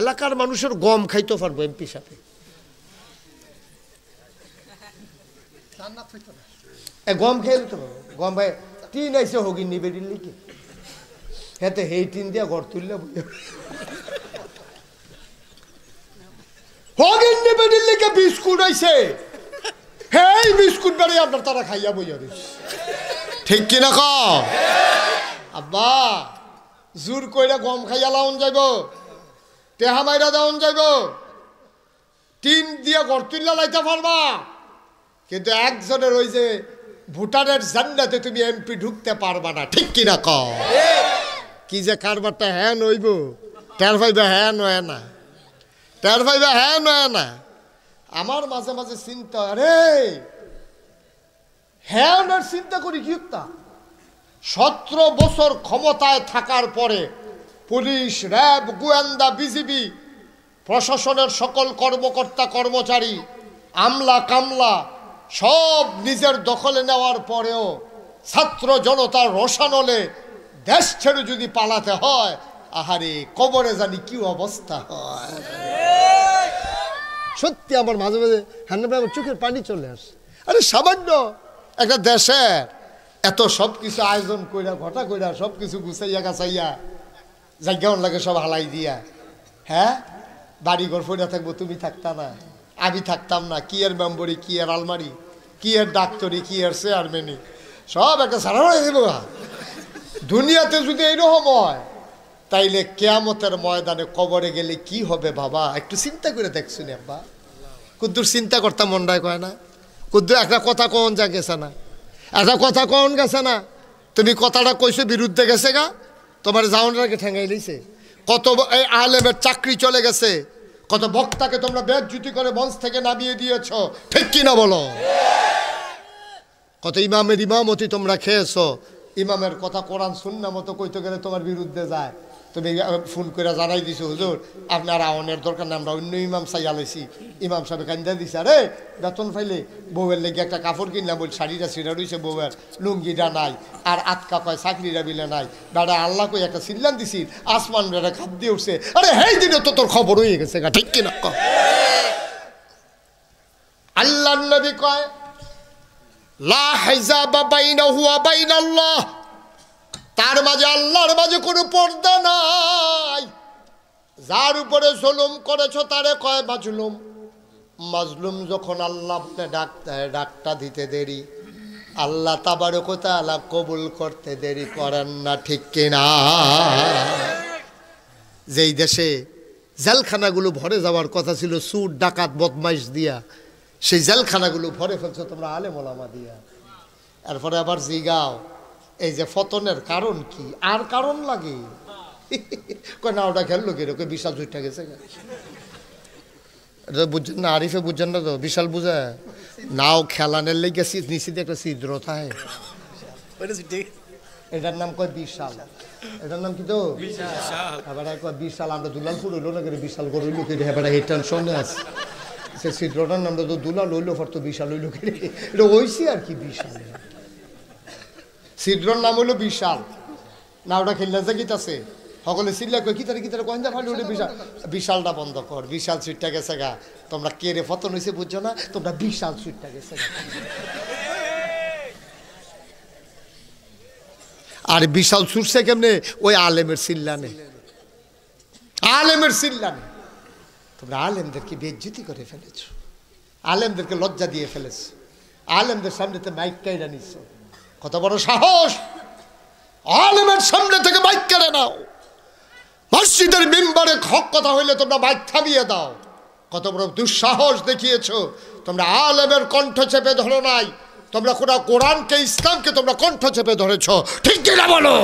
এলাকার মানুষের গম খাইতে পারবো এমপি সাথে, গম খেয়ে নিতে পারবো। গম ভাই টিন আইসে হগি নিবে দিল্লি কি হেতে হেই টিন দিয়া ঘর তুললে হগিন নিবে দিল্লি কে বিস্কুট আইসে, হেই বিস্কুট বেড়ে আপনার তারা খাইয়া বইয়া দিস, ঠিক কিনা ক আব্বা? জোর কইরা গম খাইয়া লাউন যাইব, টেহা মাইরা দেওয়ান যাইব, টিন দিয়া ঘর তুললা লাইতে পারবা, কিন্তু একজনের ওই যে ভুটানের জান্নাতে তুমি এমপি ঢুকতে পারবা না, ঠিক কিনা ক? কি যে কারবারটা হ্যাঁ নইব, টের পাইবা হ্যাঁ নয় না, টের পাইবা হ্যাঁ নয় না। আমার মাঝে মাঝে চিন্তা, আরে হ্যাঁ চিন্তা করি কি 17 বছর ক্ষমতায় থাকার পরে পুলিশ, র্যাব, গোয়েন্দা, বিজিবি, প্রশাসনের সকল কর্মকর্তা কর্মচারী, আমলা কামলা সব নিজের দখলে নেওয়ার পরেও ছাত্র জনতার রোষানলে দেশ ছেড়ে যদি পালাতে হয়, আহারে কবরে জানি কি অবস্থা হয়। সত্যি আমার মাঝে মাঝে আমার চোখের পানি চলে আসে। আরে সামান্য একটা দেশের এত সব কিছু আয়োজন কইরা ঘটা কইরা সব কিছু গুছাইয়া গাছাইয়া জায়গাও লাগে সব হালাই দিয়া, হ্যাঁ বাড়িঘর ফইরা থাকবো, তুমি থাকতা না, আমি থাকতাম না, কি এর মেম্বরি, কি এর আলমারি, কি এর ডাক্তারি, কি এর চেয়ারম্যানি, সব একটা সারা হয়ে দেব। দুনিয়াতে যদি এইরকম হয় তাইলে কিয়ামতের ময়দানে কবরে গেলে কি হবে বাবা? একটু চিন্তা করে দেখছুন আব্বা। কুদ্দুর চিন্তা করতাম মন্ডায় কয় না, কুদ্দুর একটা কথা কন যা গেছে না, একটা কথা কন গেছে না, তুমি কথাটা কইছো বিরুদ্ধে গেছে গা, তোমার জাউনটাকে ঠেঙ্গাই লইছে, কত এই আলেমের চাকরি চলে গেছে, কত বক্তাকে তোমরা বেজ্জতি করে মঞ্চ থেকে নামিয়ে দিয়েছ, ঠিক কিনা বলো? কত ইমামের ইমামতি তোমরা খেয়েছো, ইমামের কথা কোরআন সুন্নাহ মতো কইতে গেলে তোমার বিরুদ্ধে যায়, তুমি ফোন করে জানাই দিছো হুজুর আপনার আওয়ানের দরকার না, আমরা অন্য ইমাম চাই আলাইছি, ইমাম সাহেব কান্দা দিছে, আরে বেতন ফাইলে বউয়ের লেগে একটা কাপড় কিনলাম, বল শাড়িটা ছিঁড়া রয়েছে, বউয়ের লুঙ্গিটা নাই, আর আটকা কয় চাকরিটা বিলে নাই, দাদা আল্লাহ কই একটা সিল্লান দিছি, আসমান বেড়া খাপ দিয়ে উঠছে, আরে হেই দিনে তো তোর খবর হয়ে গেছে গা, ঠিক কিনা ক? আল্লাহর নবী কয় লা হিজাবা বাইনাহু ওয়া বাইনাল্লাহ, তার মাঝে আল্লাহর মাঝে কোনো পর্দা নাই। যার উপরে জুলুম করেছো তারে কয় মাজলুম, মাজলুম যখন আল্লাহ ডাকটা দিতে দেরি, আল্লাহ তাবারক ওয়া তাআলা কবুল করতে দেরি করেন না, ঠিক কিনা? যেই দেশে জেলখানাগুলো ভরে যাওয়ার কথা ছিল চুর ডাকাত বদমাইশ দিয়া, সেই জেলখানাগুলো ভরে ফেলছো তোমরা আলেম ওলামা দিয়া। এরপরে আবার জিগাও এই যে ফতনের কারণ কি, আর কারণ লাগে কয় না ওটা খেললো কিরকম বিশাল জুটটা গেছে, এটা বুঝছেন না? আরিফে বুঝছেন না তো? বিশাল বুঝে নাও খেলানের লেগে নিশ্চিত একটা ছিদ্র থাকে, এটার নাম কয় বিশাল, এটার নাম কি তো এবার কয় বিশাল। আমরা দুলালপুর হইলো না করে বিশাল করে হইলো কেটে এবার এই টেনশনে আছে, সে ছিদ্রটার নামটা তো দুলাল হইলো ফর তো বিশাল হইলো কেটে, এটা হইছে আর কি বিশাল, ছিদ্রর নাম হইলো বিশাল। না ওটা খেললে যে গীত আছে সকলে চিল্লা কই কিতারে কিতারে কয়েন ফালি ওটা বিশাল, বিশালটা বন্ধ কর, বিশাল সুইটটা গেছে গা, তোমরা কে রে ফতন হয়েছে বুঝছো না, তোমরা বিশাল সুইটটা গেছে গা। আর বিশাল ছুটছে কেমনে? ওই আলেমের চিল্লানে, আলেমের চিল্লানে। তোমরা আলেমদেরকে বেজ্জতি করে ফেলেছ, আলেমদেরকে লজ্জা দিয়ে ফেলেছ, আলেমদের সামনেতে মাইক কাইরা নিচ্ছ, কত বড় সাহস! আলেমের সামনে থেকে মাইক কেড়ে নাও, মসজিদের মিম্বারে হক কথা হইলে তোমরা মাইক থামিয়ে দাও, কত বড় দুঃসাহস দেখিয়েছ! তোমরা আলেমের কণ্ঠ চেপে ধরো নাই, তোমরা কোরআনকে ইসলামকে তোমরা কণ্ঠ চেপে ধরেছ, ঠিক কিনা বলো?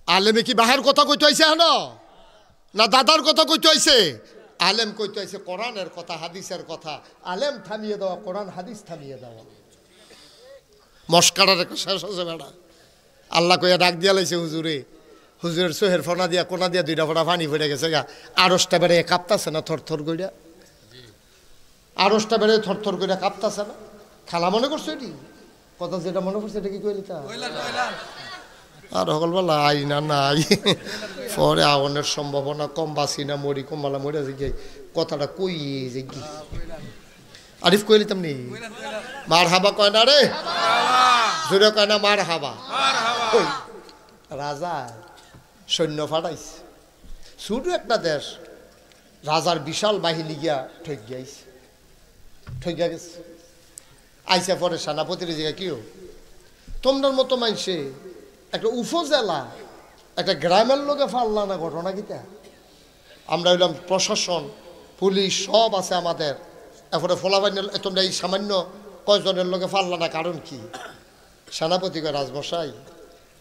আলেমে কি বাহার কথা কইতে হয়েছে হ্যাঁ না দাদার কথা কইতে হয়েছে? আলেম কইতে হয়েছে কোরআনের কথা, হাদিসের কথা। আলেম থামিয়ে দেওয়া, কোরআন হাদিস থামিয়ে দেওয়া। মস্কারার একটা শেষ আছে বেড়া, আল্লাহ কইয়া ডাক দিয়া লাইছে হুজুরে, হুজুরের সোহের ফোনা দিয়া কোনা দিয়া 2টা ফোঁটা পানি পড়ে গেছে গা, আড়সটা বেড়ে কাঁপতাছে না থর থর কইরা, আড়সটা বেড়ে থর থর কইরা কাঁপতাছে না? খেলা মনে করছো এটি কথা, যেটা মনে করছে এটা কি কইলি তা আর সকলবেলা আই না নাই পরে আওয়ানের সম্ভাবনা কম, বাসি না মরি, কমবালা মরে যে কথাটা কই যে কি আরিফ কইলি তেমনি মার হাবা কয় না রে, জোরে কয় না মার হাবা। রাজা সৈন্য ফাটাইছে, শুধু একটা দেশ, রাজার বিশাল বাহিনী গিয়া ঠকিয়া গেছে। আইসা পরে সেনাপতির জায়গা কিও তোমরার মতো মানুষে একটা উপজেলা একটা গ্রামের লোকে ফাল্লা না, ঘটনা কিতা? আমরা হইলাম প্রশাসন, পুলিশ সব আছে আমাদের, এরপরে ফলাবাহিনী, তোমরা এই সামান্য কয়জনের লোকে ফাল্লা না, কারণ কি? সেনাপতি কয় রাজমশাই,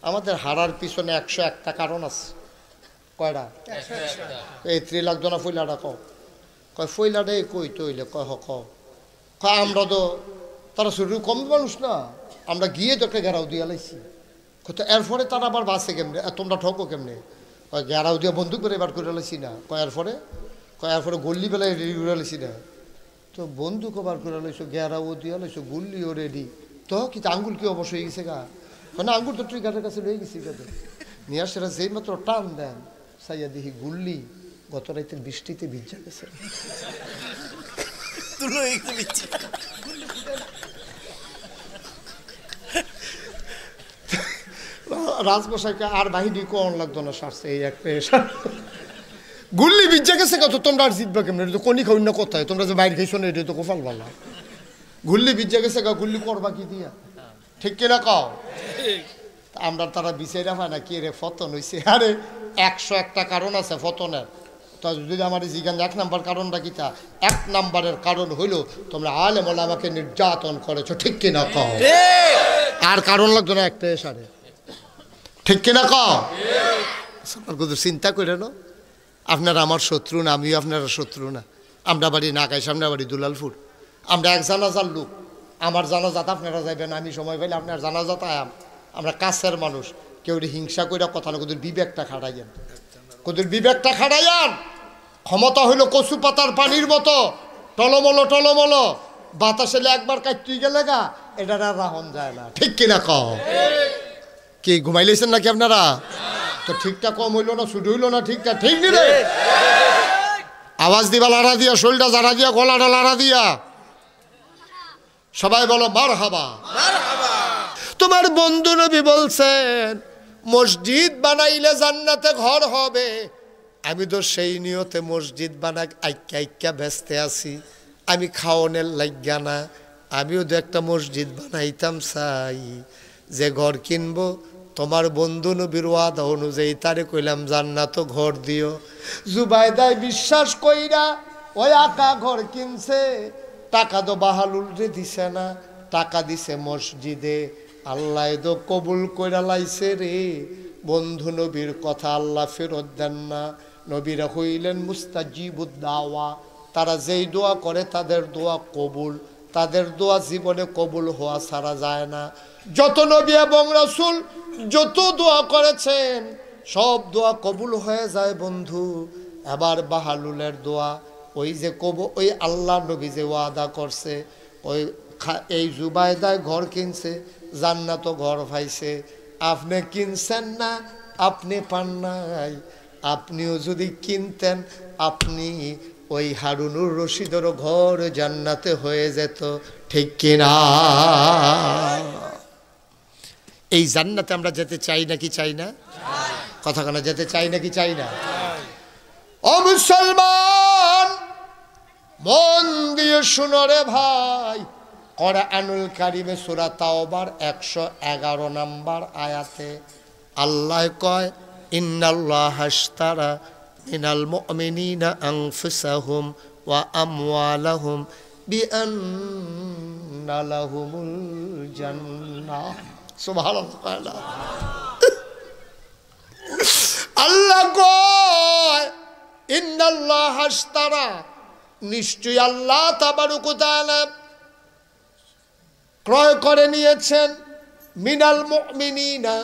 আমাদের হারার পিছনে 101টা কারণ আছে। কয়টা? এই 3 লাখ জনা ফইলাটা কয় ফইলাটা কই তৈলে কয় কয় আমরা তো তারা শুরু কম মানুষ না, আমরা গিয়ে তো একটা ঘেরাও দিয়া লাইছি। তো এরপরে তারা আবার বাসে কেমনে, তোমরা ঠকো কেমনে? কয় ঘেরাও দিয়া বন্দুক করে এবার করে লাইছি না। এরপরে গল্লি বেলায় রেডি করে লাইছি না। তো বন্দুক বার করে লাইছো, ঘেরাও দিয়া লাইছো, গুল্লিও রেডি, তো কি আঙ্গুল কি অবশ্য হয়ে গেছে গা? মানে আঙ্গুল তো ট্রিগারের কাছে রয়ে গেছি গা, নিয়ে আসে যেই মাত্র টান দেন সাইয়া দেখি গুল্লি গত রাতের বৃষ্টিতে ভিজা গেছে। রাজমশাইকে আর বাহিনী কোন লাগতো না, সারছে এই একটা গুল্লি ভিজা গেছে কত, তোমরা আর জিতবা কেমন? এটা তো কোনি খাই না কোথায়, তোমরা যে বাইরে খাইছো না, এটা তো কোফাল বালা। গুল্লি ভিজা গেছে গা, গুল্লি করবা কি দিয়া? ঠিক কিনা কও? আমরা তারা বিচাইরা পায় না, কে রে ফতন হয়েছে? আরে 101টা কারণ আছে ফতনের। তো যদি আমার জিজ্ঞান 1 নাম্বার কারণটা কি? তা 1 নাম্বারের কারণ হইল তোমরা আলেম ওলামাকে নির্যাতন করেছো। ঠিক কিনা কও? আর কারণ লাগতো না, একটা সারে। ঠিক কিনা কও? চিন্তা করে না, আপনারা আমার শত্রু না, আমিও আপনারা শত্রু না। আমরা বাড়ি নাকাই, সামনে বাড়ি দুলালপুর, আমরা এক জানাজার লোক। আমার জানাজাত আপনারা যাইবেন, আমি সময় পাইলে আপনার জানাজাত আয়াম। আমরা কাছের মানুষ, কেউ হিংসা করে কথা না, কোদের বিবেকটা খাটাইয়েন, কোদের বিবেকটা খাটাইয়ান। ক্ষমতা হইল কচু পাতার পানির মতো টলমল, বাতাসে একবার কাটতে গেলে গা এটা আর রাহন যায় না। ঠিক কিনা কও? কি ঘুমাইলেছেন নাকি আপনারা? তো ঠিকটা কম হইল না, শুধু হইল না, ঠিকটা ঠিক নি রে? আওয়াজ দিবা লাড়া দিয়া, শরীরটা জারা দিয়া, গলাটা লাড়া দিয়া, সবাই বলো মারহাবা। তোমার বন্ধু নবী বলছেন মসজিদ বানাইলে জান্নাতে ঘর হবে। আমি তো সেই নিয়তে মসজিদ বানাক আইক্যা ব্যস্ত আছি, আমি খাওয়ানোর লাগিয়া না। আমিও তো একটা মসজিদ বানাইতাম চাই, যে ঘর কিনবো তোমার বন্ধু নবীর ওয়াদা অনুযায়ী তারে কইলাম জান্নাত ঘর দিও। জুবাইদায় বিশ্বাস কইরা ওই আকা ঘর কিনছে, টাকা তো বাহালুল রে দিছে না, টাকা দিছে মসজিদে। আল্লাহ তো কবুল কইরা লাইছে রে, বন্ধু নবীর কথা আল্লাহ ফেরত দেন না। নবীরা হইলেন মুস্তাজিবুদ দাওয়া, তারা যেই দোয়া করে তাদের দোয়া কবুল, তাদের দোয়া জীবনে কবুল হওয়া ছাড়া যায় না। যত নবী এবং রাসূল যত দোয়া করেছেন সব দোয়া কবুল হয়ে যায় বন্ধু। এবার বাহালুলের দোয়া, ওই যে ওই আল্লাহ নবী যে ওয়াদা করছে, ওই এই জুবাইদায় ঘর কিনছে, জান্নাত ঘর পাইছে। আপনি কিনছেন না, আপনি পান নাই। আপনিও যদি কিনতেন, আপনি ওই হারুনুর রশিদেরও ঘর জান্নাতে হয়ে যেত। ঠিক কিনা? এই জান্নাতে আমরা যেতে চাই নাকি চাই না? কথা কেন যেতে চাই নাকি চাই না? ও মুসলমান, মন দিয়ে শুনো রে ভাই, কোরআনুল কারিমে সূরা তাওবার 111 নম্বর আয়াতে আল্লাহ কয় ইন্নাল্লাহা আশতারা মিনাল মুমিনিনা আনফুসাহুম ওয়া আমওয়ালাহুম বিআন্না লাহুমুল জান্নাহ। সুবহানাল্লাহ। আল্লাহ কয় ইন্নাল্লাহা আশতারা, নিশ্চয়ই আল্লাহ তাবারক ওয়া তাআলা ক্রয় করে নিয়েছেন মিনাল মুমিনিনা,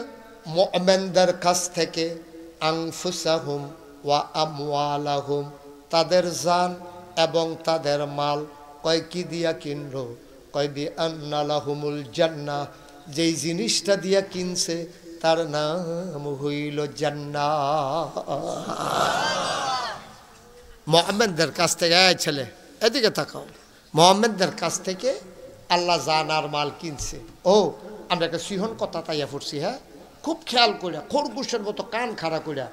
মুমিনদের কাছ থেকে, আনফুসাহুম ওয়া আমওয়ালাহুম, তাদের জান এবং তাদের মাল। কয় কি দিয়া কিনলো? কয় বিআন্না লাহুমুল জান্নাহ, যেই জিনিসটা দিয়া কিনছে তার নাম হইল জান্নাত। মুমিনদের কাছ থেকে, এই ছেলে এদিকে তাকাও, মুমিনদের কাছ থেকে আল্লাহ জান আর মাল কিনছে। ও আমরা একটা সিহন কথা তাইয়া পড়ছি, হ্যাঁ খুব খেয়াল করিয়া, খরগোশের মতো কান খাড়া করিয়া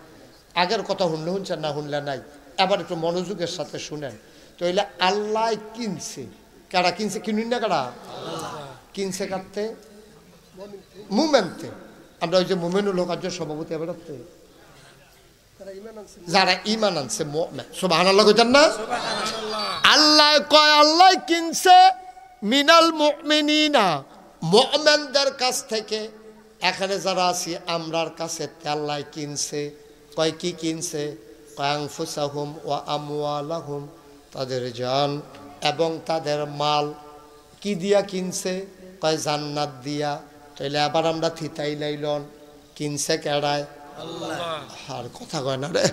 আগের কথা শুনলে শুনছেন না শুনলে নাই, এবার একটু মনোযোগের সাথে শুনেন। তো এলে আল্লাহ কিনছে, কারা কিনছে? কিনুন না কারা কিনছে? কাটতে মুমেনতে। আমরা ওই যে মুমেনুল হক আজ সভাপতি বেড়াতে যারা ইমান আনছে মুমিন, সুবহানাল্লাহ কইতেন না? আল্লাহ কয় আল্লাহ কিনছে মিনাল মুমিনিনা, মুমিনদের কাছ থেকে। এখানে যারা আছি আমরার কাছে আল্লাহ কিনছে। কয় কি কিনছে? কয় আনফুসাহুম ওয়া আমওয়ালাহুম, তাদের জান এবং তাদের মাল। কি দিয়া কিনছে? কয় জান্নাত দিয়া। তাইলে আবার আমরা থিতাই লাইলন, কিনছে কেডায়? আল্লাহ। আর কথা কয় না রে,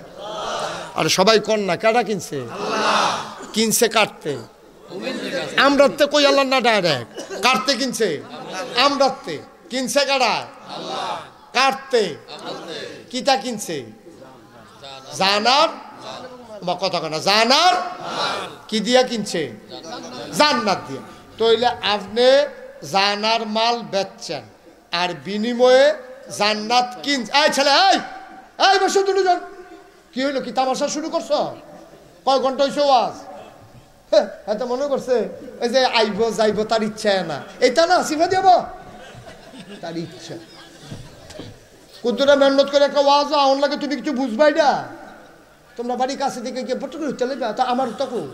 আর সবাই কন না, কেডা কিনছে? আল্লাহ। কিনছে কাটতে আমরাতে, কই আল্লাহ না ডাইরেক্ট কাটতে কিনছে আমরাতে। কিনছে কাটায়? আল্লাহ। কাটতে কিটা কিনছে? জানার বা কথা কয় না, জানার কি দিয়া কিনছে? জান্নাত দিয়া। তাইলে আপনি জানার মাল বেচছেন আর বিনিময়ে জান্নাত কিনছে। এই ছেলে, এই এই বসে দুজন, কি হইলো? কি তামাশা শুরু করছো? কয় ঘন্টা হয়েছে ওয়াজ? এত মনে করছে এই যে আইব যাইব তার ইচ্ছা না, এইটা না সিফা দিব তার ইচ্ছা। কতটা মেহনত করে একটা ওয়াজ আউন লাগে, তুমি কিছু বুঝবাই না। তোমরা বাড়ির কাছে থেকে গিয়ে বটু উঠতে লাগবে, তা আমার তখন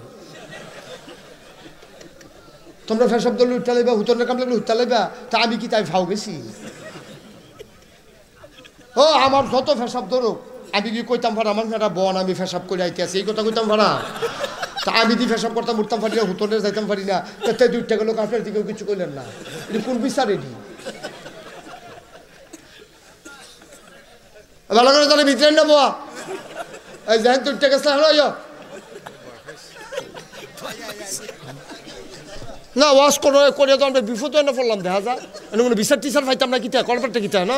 তোমরা ফেসব দলে উঠতে লাগবে, হুতনের কাম লাগলে উঠতে লাগবে, তা আমি কি তাই ফাও গেছি? ও আমার যত ফেসব ধরো, আমি কি কইতাম ভাড়া আমার একটা বন আমি ফেসব করে আইতে আছি, এই কথা কইতাম ভাড়া। তা আমি দি ফেসব করতাম, উঠতাম পারি না, হুতনের যাইতাম পারি না, তাই দুইটা গেল আপনার দিকেও কিছু কইলেন না। এটি কোন বিচার? এটি ভালো করে তাহলে ভিতরে নেবো। এই যেন দুইটা গেছে না ওয়াশ করে তো আমরা বিপদ না পড়লাম, দেখা যায় কোনো বিচার টিচার পাইতাম না, কিতা কলপারটা কিতা না।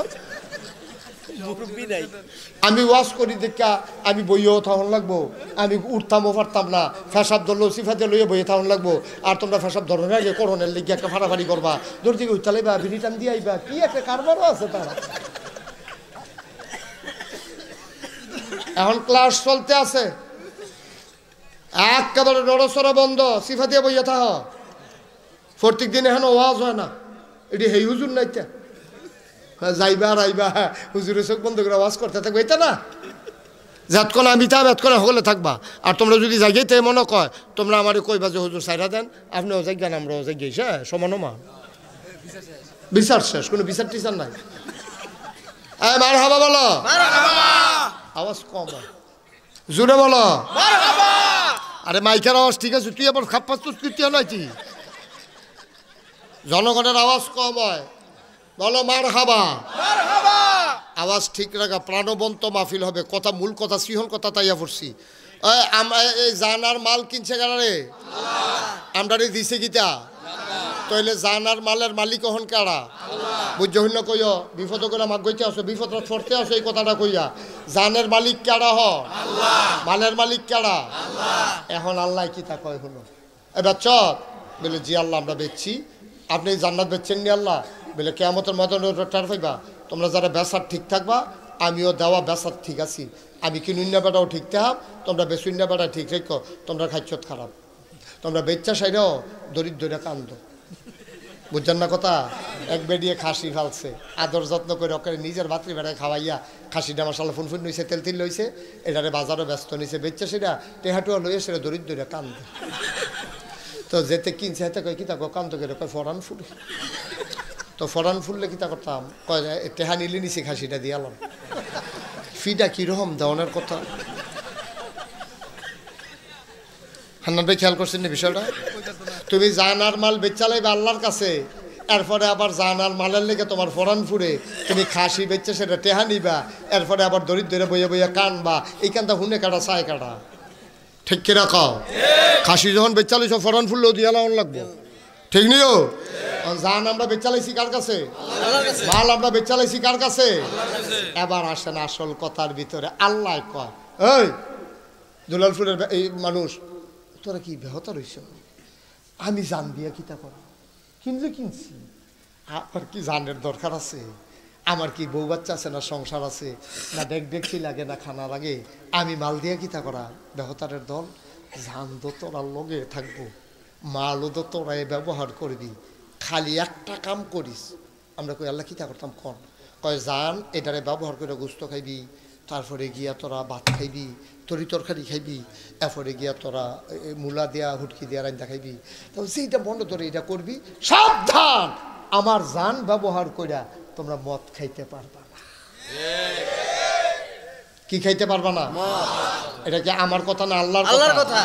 আমি ওয়াশ করি দেখা আমি বইয়েও থাকুন লাগবো, আমি উঠতামও পারতাম না, ফেসাব ধরলো সিফাতে লইয়ে বইয়ে থাকুন লাগবো। আর তোমরা ফেসাব ধরনের আগে করোনের লেগে একটা ফাড়াফাড়ি করবা, দূর থেকে উঠতে লাইবা, বিরিটান দিয়ে আইবা, কি একটা কারবারও আছে তারা। এখন ক্লাস চলতে আছে, একেবারে নড়সড়া বন্ধ, সিফা দিয়ে বইয়া থাহ। প্রত্যেক দিন এখন ওয়াজ হয় না, এটি হেই হুজুর নাইতে যাইবা আর আইবা, হুজুরের চোখ বন্ধ করে ওয়াজ করতে থাকবে, এটা না যাতক্ষণ আমি থাকবে এতক্ষণ সকলে থাকবা। আর তোমরা যদি জায়গাতে মনে কয় তোমরা আমার কইবা যে হুজুর সাইরা দেন, আপনিও জায়গান আমরাও জায়গাই, সমানমা বিচার শেষ, কোনো বিচার টিচার নাই। মার হাবা বলো, আওয়াজ কম জোরে বলো। আরে মাইকের আওয়াজ ঠিক আছে, তুই আবার খাপ্পাস তো তৃতীয় নয়, তুই জনগণের আওয়াজ কম হয়, বলো মার হাবা। আওয়াজ ঠিক রাখা, প্রাণবন্ত মাহফিল হবে। কথা মূল কথা সিহল কথা তাইয়া পড়ছি। এই জানার মাল কিনছে কারে? আমরা দিছে গীতা। তাইলে জানার মালের মালিক হন কারা? বুঝতে হইল কইও, বিপদ করে মাগ গইতে আসো, বিপদ ছড়তে আসো, এই কথাটা কইয়া। জানের মালিক কারা? হ মালের মালিক কারা? এখন আল্লাহ কি তা কয় হলো, এবার চল বলে জি আল্লাহ আমরা বেচছি। আপনি জান্নাত বেচছেন নি আল্লাহ? বলে কেয়ামতের মতন টার পাইবা, তোমরা যারা বেচার ঠিক থাকবা, আমিও দেওয়া বেচার ঠিক আছি। আমি কিনুন্যা বেটাও ঠিক থাক, তোমরা বেচুন্যা বেটা ঠিক রেখো, তোমরা খাইছত খারাপ, তোমরা বেচ্চা সাইডও দরিদ্র কান্দ। বুঝছেন না কথা? এক বেডিয়ে খাসি ফালছে, আদর যত্ন করে ওকে নিজের ভাতৃ বেড়ায় খাওয়াইয়া, খাসিটা মশালা ফুনফুন লইছে, তেল তিল লইছে, এটারে বাজারও ব্যস্ত নিছে, বেচ্চা সেটা টেহাটুয়া লইয়া সেটা দরিদ্র কান্দে। তো যেতে কিনছে হাতে কয় কিতা কান্ত করে কয় ফরান ফুল। তো ফরান ফুললে কিতা করতাম, কয় টেহা নিলে নিছি খাসিটা দিয়ালাম। ফিটা কিরকম দেওয়ানের কথা। হান্নান ভাই খেয়াল করছেন না বিষয়টা? তুমি জানার মাল বেচালাইবে আল্লাহর কাছে, এরপরে আবার জানার মালের লেগে তোমার ফরান ফুরে, তুমি খাসি বেচছে সেটা টেহা নিবা, এরপরে আবার দরিদ্রে বইয়া বইয়া কানবা, এই কানটা হুনে কাটা চায় কাটা। ঠিক কিনা কাও? খাসি যখন বেচালি সব ফরান ফুললেও দিয়ালাম লাগবো, ঠিক নিও। জান আমরা বেচালাইছি কার কাছে? মাল আমরা বেচালাইছি কার কাছে? এবার আসেন আসল কথার ভিতরে। আল্লাহ কয়, এই দুলালপুরের এই মানুষ, তোরা কি বেহতা রইছ? আমি জান দিয়া কিতা করা কিনলে কিনছি, আমার কি জানের দরকার আছে? আমার কি বউ বাচ্চা আছে, না সংসার আছে, না দেখছি লাগে, না খানা লাগে? আমি মাল দিয়া কিতা করা? বেহতারের দল, জান তো তোরার লগে থাকবো, মালও তো তোরাই ব্যবহার করবি, খালি একটা কাম করিস। আমরা কই আল্লাহ কিতা করতাম কন? কয় জান এটারে ব্যবহার করে গোস্ত খাইবি, তারপরে গিয়া তোরা ভাত খাইবি, তরি তরকারি খাইবি, এরপরে গিয়া তোরা মূলা দিয়া হুটকি দিয়া রান্না খাইবি। তখন সেইটা বন্ধ করে এটা করবি। সাবধান, আমার জান ব্যবহার কইরা তোমরা মদ খাইতে পারবা না। কি খাইতে পারবা না? এটা কি আমার কথা না আল্লাহর কথা?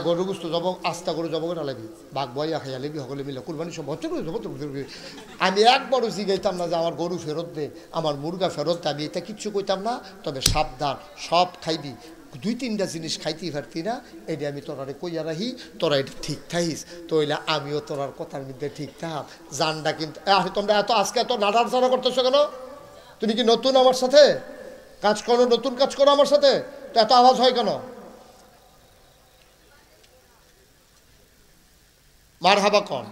গরু গুস্ত জব, আস্তা গরু জব করে লাগবি, বাঘ বইয়া খাইয়া লিবি, সকলে মিলে কুরবানি সব বছর। আমি একবারও জিগাইতাম না যে আমার গরু ফেরত দে, আমার মুরগা ফেরত দে, আমি এটা কিচ্ছু কইতাম না। তবে সাবধান, সব খাইবি, 2-3টা জিনিস খাইতেই পারতি না, এটা আমি তোরারে কইয়া রাখি, তোরা এটা ঠিক থাকিস, তো হইলে আমিও তোরার কথার মধ্যে ঠিক থাক। জানটা কিন্তু তোমরা এত আজকে এত নাড়াচাড়া করতেছো কেন? তুমি কি নতুন আমার সাথে কাজ করো? নতুন কাজ করো আমার সাথে, তো এত আওয়াজ হয় কেন? মার হাবা কন,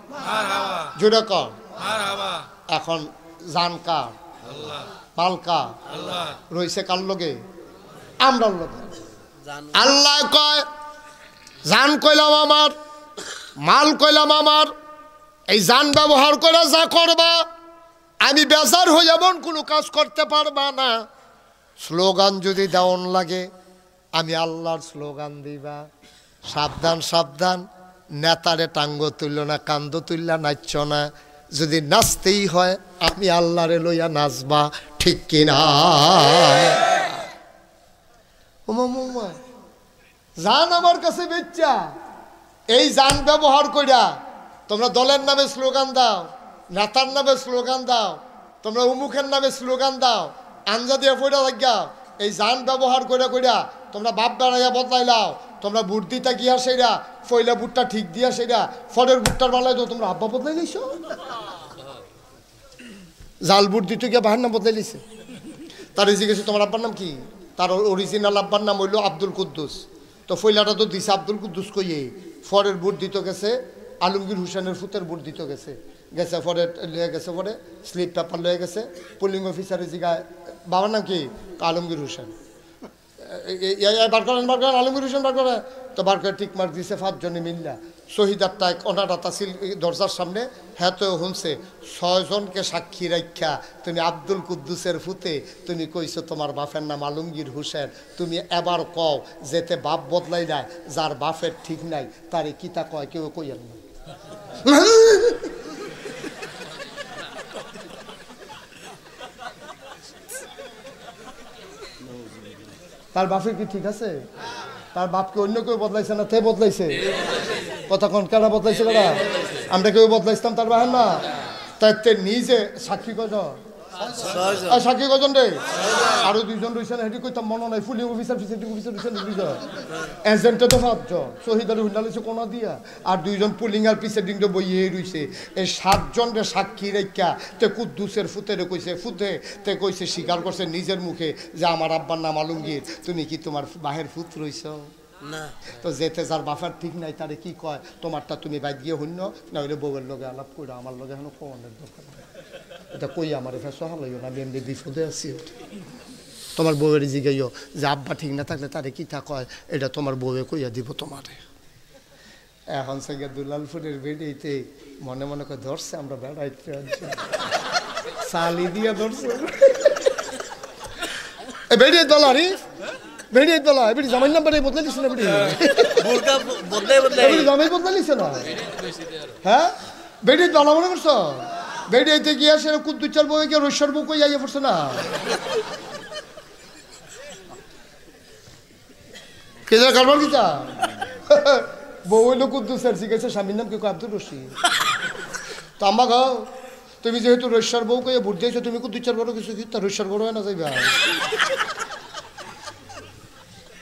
জুড়ে কন। এখন জান কার? মাল কার? রইছে কার লগে? আমরার লগে। আল্লাহ কয় জান কইলাম আমার, মাল কইলাম আমার, এই জান ব্যবহার করে যা করবা, আমি বেজার হয়ে এমন কোনো কাজ করতে পারবা না। স্লোগান যদি দেওয়ান লাগে, আমি আল্লাহর স্লোগান দিবা। সাবধান সাবধান, নেতারে টাঙ্গ তুলল না, কান্দ তুললা নাচছ না। যদি নাচতেই হয় আমি আল্লাহরে লইয়া নাচবা, ঠিক কিনা? জান আমার কাছে বেচ্চা, এই জান ব্যবহার কইরা তোমরা দলের নামে স্লোগান দাও, নেতার নামে স্লোগান দাও, তোমরা উমুখের নামে স্লোগান দাও, আঞ্জা দিয়ে পয়টা লাগিয়া এই জান ব্যবহার কইরা কইরা তোমরা বাপ বেড়াইয়া বদলাইলাও। তোমরা বুট দিতা গিয়া সেইরা, ফইলা বুটটা ঠিক দিয়া সেইরা, ফলের বুটটার বালাই তো তোমরা আব্বা বদলাই লইছ। জাল বুট দিতে গিয়া বাহার নাম বদলাই লিছে। তার জিজ্ঞেস তোমার আব্বার নাম কি? তার অরিজিনাল আব্বার নাম হইল আব্দুল কুদ্দুস। তো ফইলাটা তো দিছে আব্দুল কুদ্দুস কইয়ে, ফরের বুট দিত গেছে আলমগীর হোসেনের ফুতের বুট দিত গেছে, গেছে পরে লয়ে গেছে, পরে স্লিপ পেপার লয়ে গেছে, পুলিং অফিসারের জিগায় বাবার নাম কি? আলমগীর হোসেন। বার করেন আলমগীর হোসেন বার করে, তো বার করে টিক মার্ক দিছে 5 জনে মিল্লা। শহীদার টাক ওনার তাসিল দরজার সামনে, হ্যাঁ তো শুনছে 6 জনকে সাক্ষী রাখা তুমি আব্দুল কুদ্দুসের ফুতে, তুমি কইছো তোমার বাপের নাম আলমগীর হোসেন। তুমি এবার কও যেতে বাপ বদলাই নাই, যার বাপের ঠিক নাই তারে কিতা কয় কেউ কইয়েন না। তার বাপের কি ঠিক আছে? তার বাপকে অন্য কেউ বদলাইছে না, তে বদলাইছে। কথা কোন কেনা বদলাইছে? কেনা আমরা কেউ বদলাইতাম তার বাহের না? তাই নিজে সাক্ষী কজন? সাক্ষী কজন রে? আরো 2 জন রয়েছেন, হেঁটে কইতাম মনে নাই। পুলিং অফিসার প্রিসাইডিং অফিসার রয়েছেন 2 জন, এজেন্টে তো 5 জন, শহীদারে হুন্ডা লইছে কোনা দিয়া, আর 2 জন পুলিং আর প্রিসাইডিং তো বইয়ে রইছে। এই 7 জনের সাক্ষী রেখা তে কুদ্দুসের ফুতেরে কইছে, ফুতে তে কইছে, স্বীকার করছে নিজের মুখে যে আমার আব্বার নাম আলমগীর। তুমি কি তোমার বাহের ফুত রইছ না? তো যেতে যার বাফার ঠিক নাই তারে কি কয়, তোমারটা তুমি বাইক গিয়ে হইন, না হইলে বউয়ের লগে আলাপ করে আমার লগে এখনো কোনের দরকার। এটা কই আমার এখানে সহালইও না, আমি এমনি বিপদে আছি। তোমার বউয়ের জিগাইও যে আব্বা ঠিক না থাকলে তারে কি তা কয়, এটা তোমার বউয়ে কইয়া দিব তোমারে। এখন সঙ্গে দুলালপুরের বেড়িতে মনে মনে করে ধরছে, আমরা বেড়াইতে চালি দিয়া ধরছে বেড়িয়ে দলারি, বেড়িয়ে দলা বেড়ি জামাই নাম বেড়ে বদলে দিচ্ছে না, বেড়ি জামাই বদলে দিচ্ছে না। হ্যাঁ বেড়িয়ে দলা মনে করছো? বেড়িয়েতে গিয়া সে কুদ্দুচার বউ গিয়ে রৈশ্বর বউ কই আইয়া পড়ছে না। কে যা কারবার কিতা বউ হইলো কুদ্দুসের, শিখেছে স্বামীর নাম কি? আব্দুর রশিদ। তো আম্মা গাও, তুমি যেহেতু রৈশ্বর বউ কইয়া ভোট দিয়েছো, তুমি কুদ্দুচার বড় কিছু কি তার রৈশ্বর বড় হয় না যাইবা?